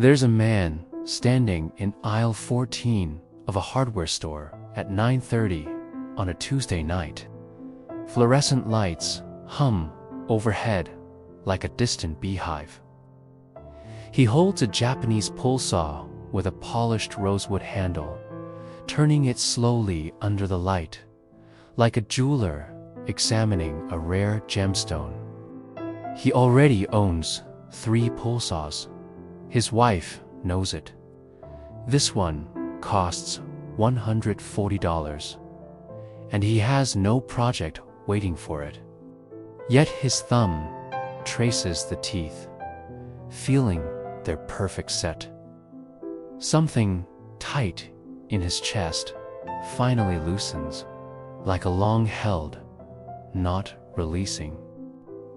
There's a man standing in aisle 14 of a hardware store at 9:30 on a Tuesday night. Fluorescent lights hum overhead like a distant beehive. He holds a Japanese pull saw with a polished rosewood handle, turning it slowly under the light, like a jeweler examining a rare gemstone. He already owns 3 pull saws. His wife knows it. This one costs $140, and he has no project waiting for it. Yet his thumb traces the teeth, feeling their perfect set. Something tight in his chest finally loosens, like a long-held, not releasing.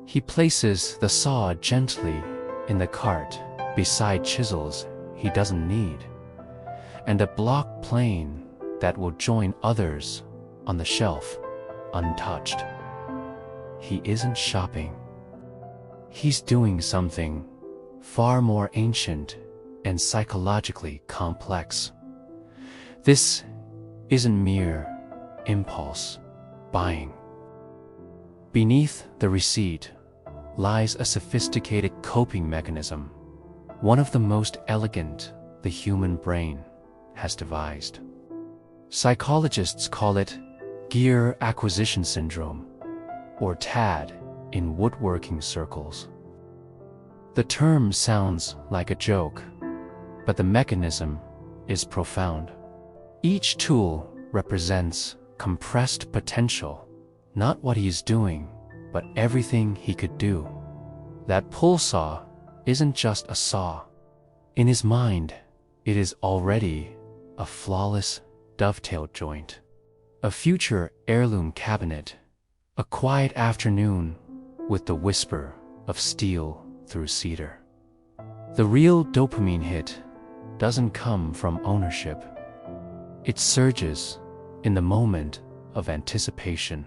He places the saw gently in the cart beside chisels he doesn't need, and a block plane that will join others on the shelf untouched. He isn't shopping. He's doing something far more ancient and psychologically complex. This isn't mere impulse buying. Beneath the receipt lies a sophisticated coping mechanism, one of the most elegant the human brain has devised. Psychologists call it gear acquisition syndrome, or TAD in woodworking circles. The term sounds like a joke, but the mechanism is profound. Each tool represents compressed potential, not what he's doing, but everything he could do. That pull saw isn't just a saw. In his mind, it is already a flawless dovetail joint, a future heirloom cabinet, a quiet afternoon with the whisper of steel through cedar. The real dopamine hit doesn't come from ownership. It surges in the moment of anticipation.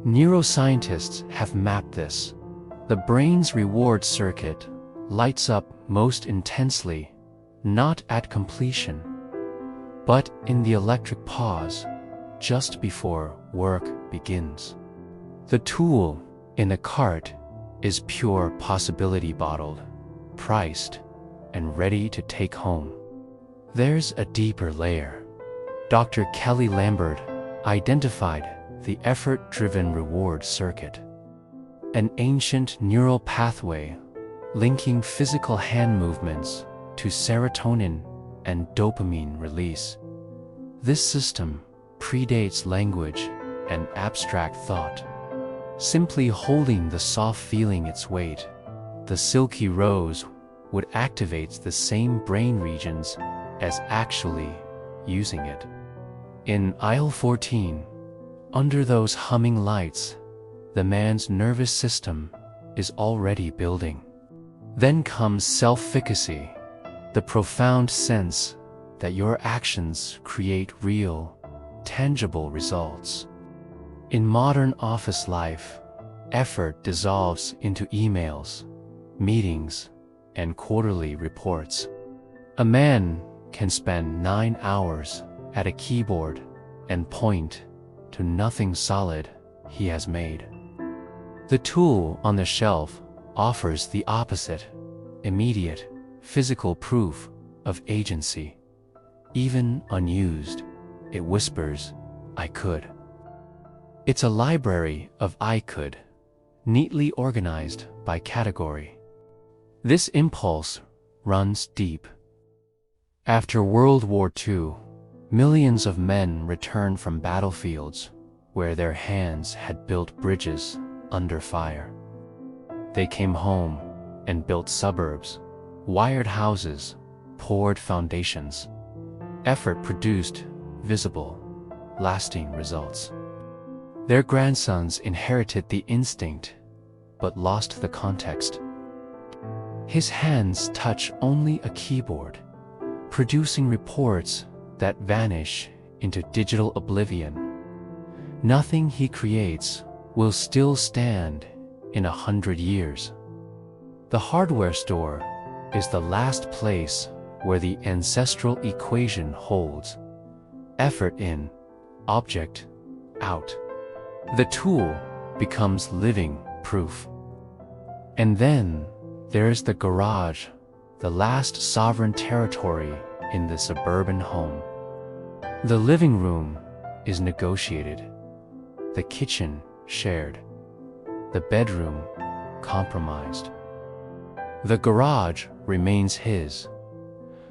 Neuroscientists have mapped this. The brain's reward circuit lights up most intensely, not at completion, but in the electric pause just before work begins. The tool in the cart is pure possibility bottled, priced, and ready to take home. There's a deeper layer. Dr. Kelly Lambert identified the effort-driven reward circuit, an ancient neural pathway linking physical hand movements to serotonin and dopamine release. This system predates language and abstract thought. Simply holding the saw, feeling its weight, the silky rose would activate the same brain regions as actually using it. In aisle 14, under those humming lights, the man's nervous system is already building. Then comes self-efficacy, the profound sense that your actions create real, tangible results. In modern office life, effort dissolves into emails, meetings, and quarterly reports. A man can spend 9 hours at a keyboard and point to nothing solid he has made. The tool on the shelf offers the opposite, immediate, physical proof of agency. Even unused, it whispers, "I could." It's a library of "I could," neatly organized by category. This impulse runs deep. After World War II, millions of men returned from battlefields where their hands had built bridges under fire. They came home and built suburbs, wired houses, poured foundations. Effort produced visible, lasting results. Their grandsons inherited the instinct, but lost the context. His hands touch only a keyboard, producing reports that vanish into digital oblivion. Nothing he creates will still stand in 100 years. The hardware store is the last place where the ancestral equation holds. Effort in, object out. The tool becomes living proof. And then there is the garage, the last sovereign territory in the suburban home. The living room is negotiated, the kitchen shared, the bedroom compromised. The garage remains his,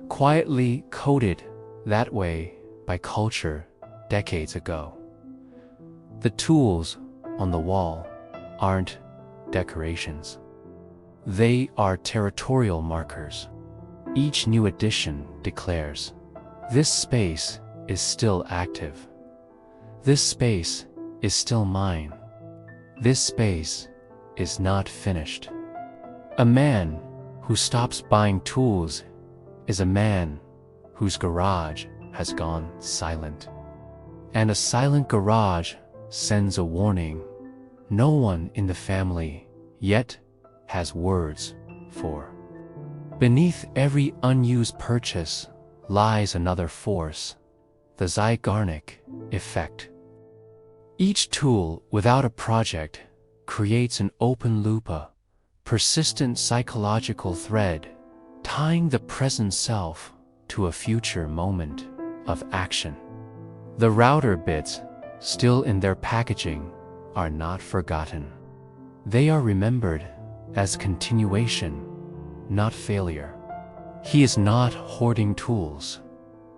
quietly coded that way by culture decades ago. The tools on the wall aren't decorations. They are territorial markers. Each new addition declares, this space is still active. This space is still mine. This space is not finished. A man who stops buying tools is a man whose garage has gone silent. And a silent garage sends a warning. No one in the family yet has words for. Beneath every unused purchase lies another force, the Zeigarnik effect. Each tool without a project creates an open loop, a persistent psychological thread, tying the present self to a future moment of action. The router bits, still in their packaging, are not forgotten. They are remembered as continuation, not failure. He is not hoarding tools.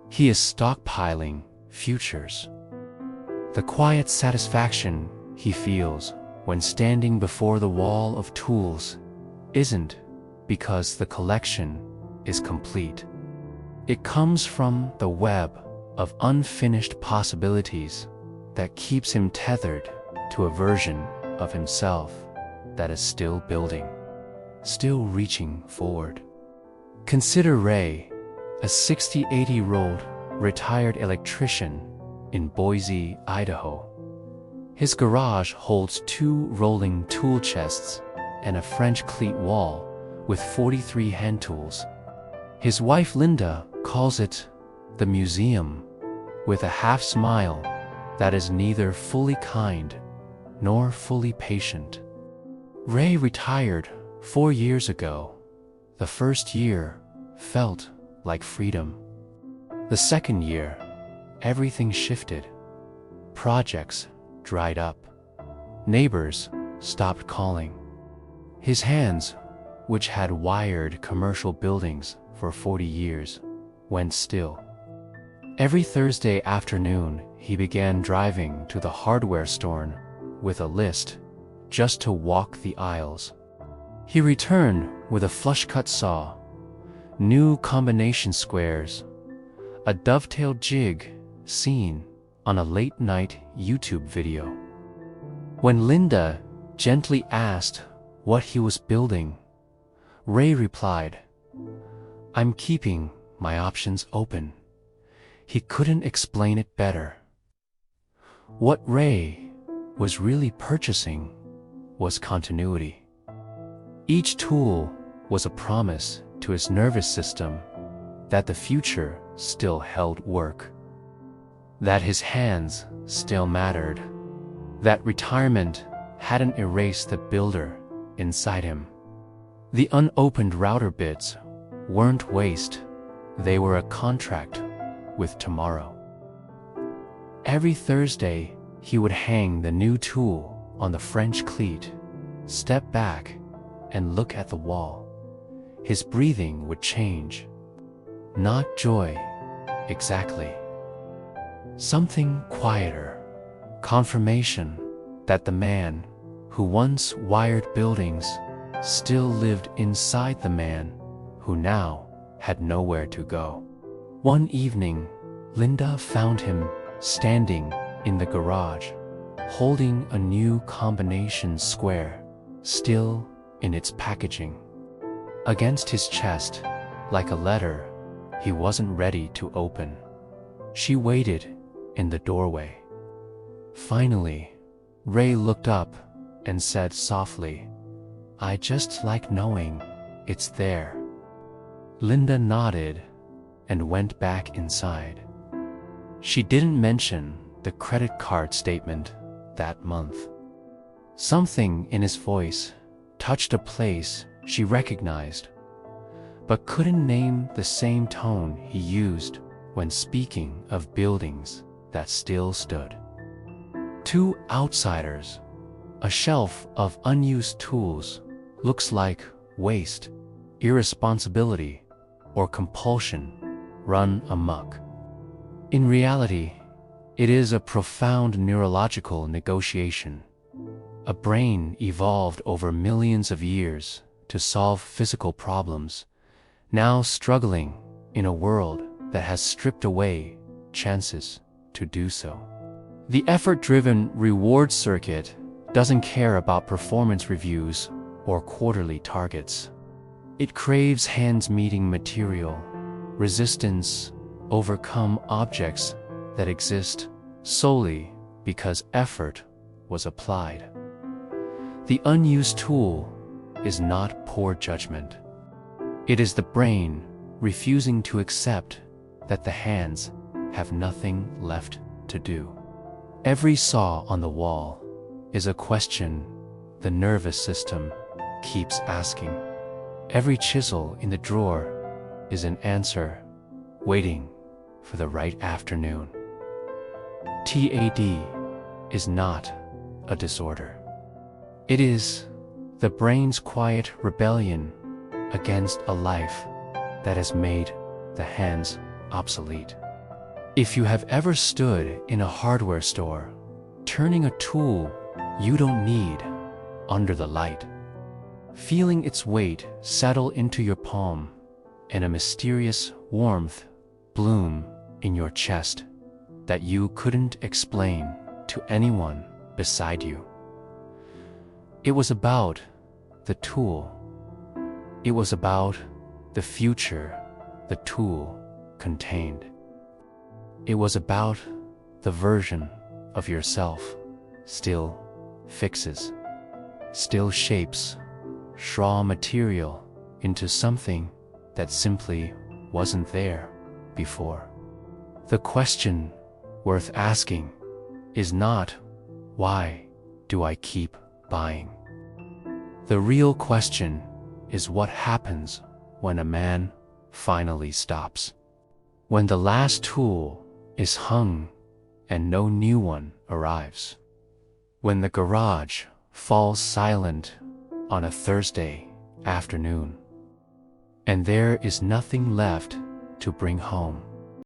He is stockpiling futures. The quiet satisfaction he feels when standing before the wall of tools isn't because the collection is complete. It comes from the web of unfinished possibilities that keeps him tethered to a version of himself that is still building, still reaching forward. Consider Ray, a 68-year-old retired electrician in Boise, Idaho. His garage holds 2 rolling tool chests and a French cleat wall with 43 hand tools. His wife Linda calls it the museum, with a half smile that is neither fully kind nor fully patient. Ray retired 4 years ago. The first year felt like freedom. The second year, everything shifted. Projects dried up. Neighbors stopped calling. His hands, which had wired commercial buildings for 40 years, went still. Every Thursday afternoon, he began driving to the hardware store with a list just to walk the aisles. He returned with a flush-cut saw, new combination squares, a dovetailed jig seen on a late-night YouTube video. When Linda gently asked what he was building, Ray replied, "I'm keeping my options open." He couldn't explain it better. What Ray was really purchasing was continuity. Each tool was a promise to his nervous system that the future still held work, that his hands still mattered, that retirement hadn't erased the builder inside him. The unopened router bits weren't waste, they were a contract with tomorrow. Every Thursday, he would hang the new tool on the French cleat, step back, and look at the wall. His breathing would change. Not joy, exactly. Something quieter, confirmation that the man who once wired buildings still lived inside the man who now had nowhere to go. One evening, Linda found him standing in the garage, holding a new combination square, still in its packaging. Against his chest, like a letter he wasn't ready to open. She waited in the doorway. Finally, Ray looked up and said softly, "I just like knowing it's there." Linda nodded and went back inside. She didn't mention the credit card statement that month. Something in his voice touched a place she recognized, but couldn't name the same tone he used when speaking of buildings that still stood. To outsiders, a shelf of unused tools looks like waste, irresponsibility, or compulsion run amok. In reality, it is a profound neurological negotiation. A brain evolved over millions of years to solve physical problems, now struggling in a world that has stripped away chances to do so. The effort-driven reward circuit doesn't care about performance reviews or quarterly targets. It craves hands-meeting material, resistance, overcome objects that exist solely because effort was applied. The unused tool is not poor judgment. It is the brain refusing to accept that the hands have nothing left to do. Every saw on the wall is a question the nervous system keeps asking. Every chisel in the drawer is an answer waiting for the right afternoon. TAD is not a disorder. It is the brain's quiet rebellion against a life that has made the hands obsolete. If you have ever stood in a hardware store, turning a tool you don't need under the light, feeling its weight settle into your palm and a mysterious warmth bloom in your chest that you couldn't explain to anyone beside you. It was about the tool. It was about the future the tool contained. It was about the version of yourself still fixes, still shapes raw material into something that simply wasn't there before. The question worth asking is not, why do I keep buying? The real question is what happens when a man finally stops. When the last tool is hung and no new one arrives. When the garage falls silent on a Thursday afternoon, and there is nothing left to bring home.